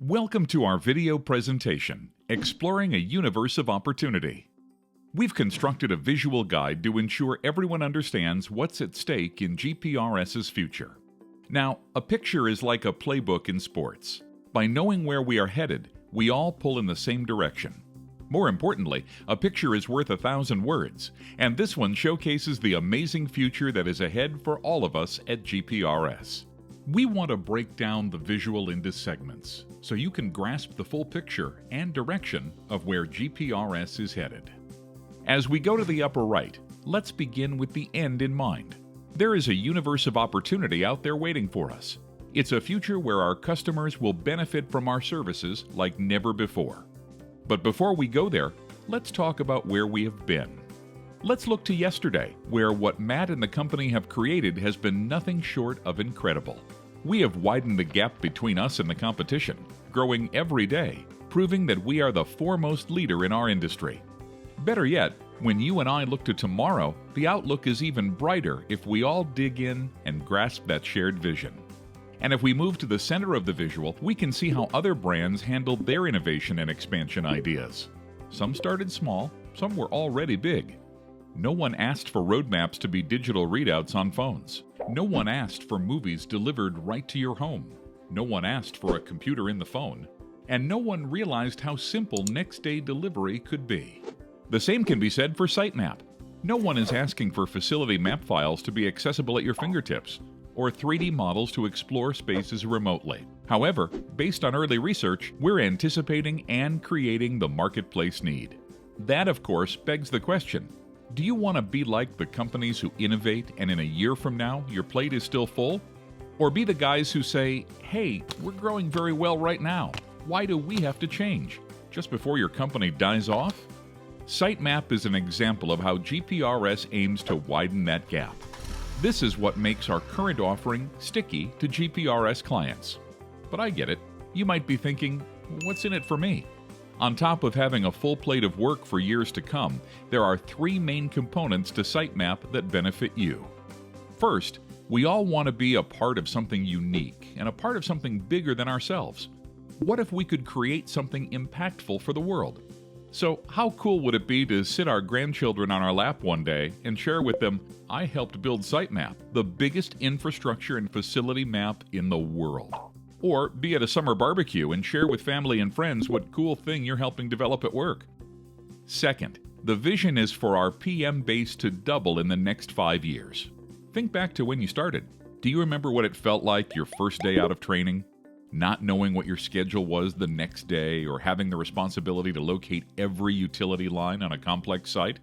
Welcome to our video presentation, Exploring a Universe of Opportunity. We've constructed a visual guide to ensure everyone understands what's at stake in GPRS's future. Now, a picture is like a playbook in sports. By knowing where we are headed, we all pull in the same direction. More importantly, a picture is worth 1,000 words, and this one showcases the amazing future that is ahead for all of us at GPRS. We want to break down the visual into segments so you can grasp the full picture and direction of where GPRS is headed. As we go to the upper right, let's begin with the end in mind. There is a universe of opportunity out there waiting for us. It's a future where our customers will benefit from our services like never before. But before we go there, let's talk about where we have been. Let's look to yesterday, where what Matt and the company have created has been nothing short of incredible. We have widened the gap between us and the competition, growing every day, proving that we are the foremost leader in our industry. Better yet, when you and I look to tomorrow, the outlook is even brighter if we all dig in and grasp that shared vision. And if we move to the center of the visual, we can see how other brands handled their innovation and expansion ideas. Some started small, some were already big. No one asked for roadmaps to be digital readouts on phones. No one asked for movies delivered right to your home. No one asked for a computer in the phone. And no one realized how simple next-day delivery could be. The same can be said for Sitemap. No one is asking for facility map files to be accessible at your fingertips, or 3D models to explore spaces remotely. However, based on early research, we're anticipating and creating the marketplace need. That, of course, begs the question, do you want to be like the companies who innovate and in a year from now, your plate is still full? Or be the guys who say, hey, we're growing very well right now. Why do we have to change? Just before your company dies off? Sitemap is an example of how GPRS aims to widen that gap. This is what makes our current offering sticky to GPRS clients. But I get it. You might be thinking, what's in it for me? On top of having a full plate of work for years to come, there are three main components to Sitemap that benefit you. First, we all want to be a part of something unique and a part of something bigger than ourselves. What if we could create something impactful for the world? So how cool would it be to sit our grandchildren on our lap one day and share with them, I helped build Sitemap, the biggest infrastructure and facility map in the world. Or be at a summer barbecue and share with family and friends what cool thing you're helping develop at work. Second, the vision is for our PM base to double in the next 5 years. Think back to when you started. Do you remember what it felt like your first day out of training? Not knowing what your schedule was the next day or having the responsibility to locate every utility line on a complex site?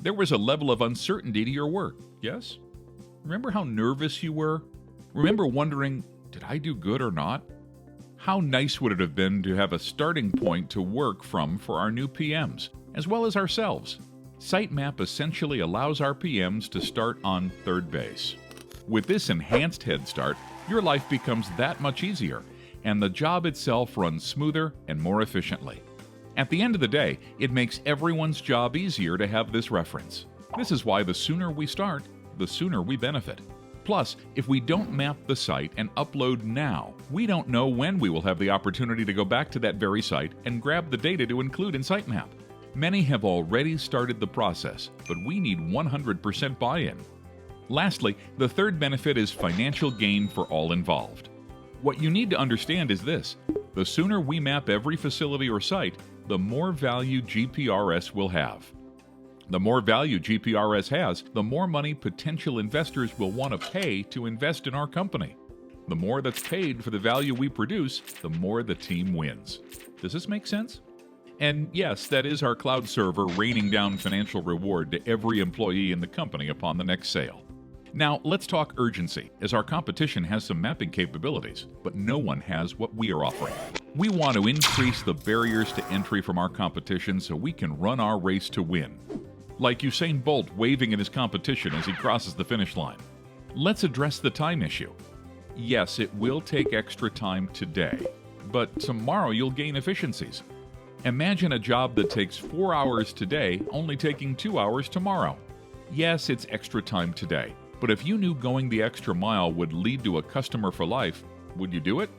There was a level of uncertainty to your work, yes? Remember how nervous you were? Remember wondering, did I do good or not? How nice would it have been to have a starting point to work from for our new PMs, as well as ourselves? Sitemap essentially allows our PMs to start on third base. With this enhanced head start, your life becomes that much easier, and the job itself runs smoother and more efficiently. At the end of the day, it makes everyone's job easier to have this reference. This is why the sooner we start, the sooner we benefit. Plus, if we don't map the site and upload now, we don't know when we will have the opportunity to go back to that very site and grab the data to include in Sitemap. Many have already started the process, but we need 100% buy-in. Lastly, the third benefit is financial gain for all involved. What you need to understand is this: the sooner we map every facility or site, the more value GPRS will have. The more value GPRS has, the more money potential investors will want to pay to invest in our company. The more that's paid for the value we produce, the more the team wins. Does this make sense? And yes, that is our cloud server raining down financial reward to every employee in the company upon the next sale. Now, let's talk urgency, as our competition has some mapping capabilities, but no one has what we are offering. We want to increase the barriers to entry from our competition so we can run our race to win. Like Usain Bolt waving at his competition as he crosses the finish line. Let's address the time issue. Yes, it will take extra time today, but tomorrow you'll gain efficiencies. Imagine a job that takes 4 hours today, only taking 2 hours tomorrow. Yes, it's extra time today, but if you knew going the extra mile would lead to a customer for life, would you do it?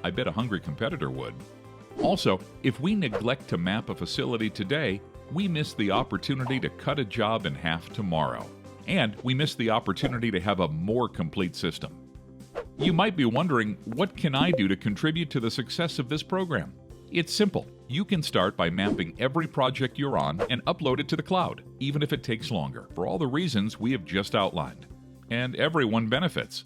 I bet a hungry competitor would. Also, if we neglect to map a facility today, we miss the opportunity to cut a job in half tomorrow. And we miss the opportunity to have a more complete system. You might be wondering, what can I do to contribute to the success of this program? It's simple. You can start by mapping every project you're on and upload it to the cloud, even if it takes longer, for all the reasons we have just outlined. And everyone benefits.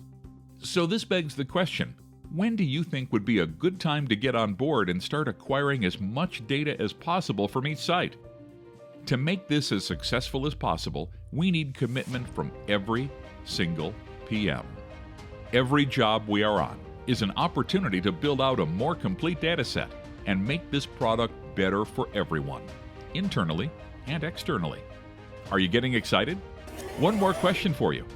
So this begs the question, when do you think would be a good time to get on board and start acquiring as much data as possible from each site? To make this as successful as possible, we need commitment from every single PM. Every job we are on is an opportunity to build out a more complete data set and make this product better for everyone, internally and externally. Are you getting excited? One more question for you.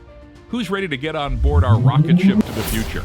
Who's ready to get on board our rocket ship to the future?